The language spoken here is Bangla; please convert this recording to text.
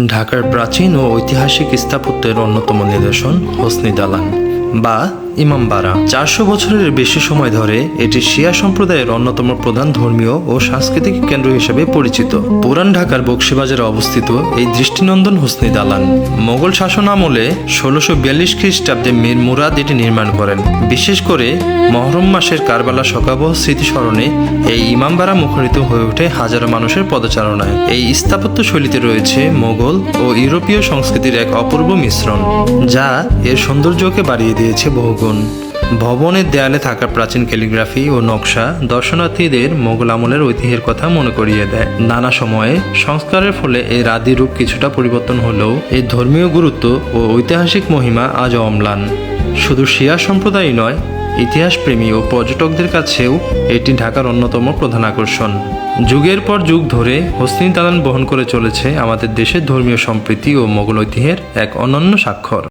ঢাকার প্রাচীন ও ঐতিহাসিক স্থাপত্যের অন্যতম নিদর্শন হোসনি দালান বা ইমামবাড়া। 400 বছরের বেশি সময় ধরে এটি শিয়া সম্প্রদায়ের অন্যতম প্রধান ধর্মীয় ও সাংস্কৃতিক কেন্দ্র হিসেবে পরিচিত। পুরান ঢাকার বকশীবাজারে অবস্থিত এই দৃষ্টিনন্দন হোসনি দালান মোগল শাসন আমলে 1642 খ্রিস্টাব্দে মীর মুরাদ এটি নির্মাণ করেন। বিশেষ করে মহরম মাসের কারবালা শোকাবহ স্মৃতিস্মরণে এই ইমামবাড়া মুখরিত হয়ে ওঠে হাজারো মানুষের পদচারণায়। এই স্থাপত্য শৈলীতে রয়েছে মোগল ও ইউরোপীয় সংস্কৃতির এক অপূর্ব মিশ্রণ, যা এর সৌন্দর্যকে বাড়িয়ে দিয়েছে বহুগুণ। ভবনের দেয়ালে থাকা প্রাচীন ক্যালিগ্রাফি ও নকশা দর্শনার্থীদের মোগল আমলের ঐতিহ্যের কথা মনে করিয়ে দেয়। নানা সময়ে সংস্কারের ফলে এর আদি রূপ কিছুটা পরিবর্তন হলেও এর ধর্মীয় গুরুত্ব ও ঐতিহাসিক মহিমা আজও অম্লান। শুধু শিয়া সম্প্রদায় নয়, ইতিহাসপ্রেমী ও পর্যটকদের কাছেও এটি ঢাকার অন্যতম প্রধান আকর্ষণ। যুগের পর যুগ ধরে হোসনি দালান বহন করে চলেছে আমাদের দেশের ধর্মীয় সম্প্রীতি ও মোগল ঐতিহ্যের এক অনন্য স্বাক্ষর।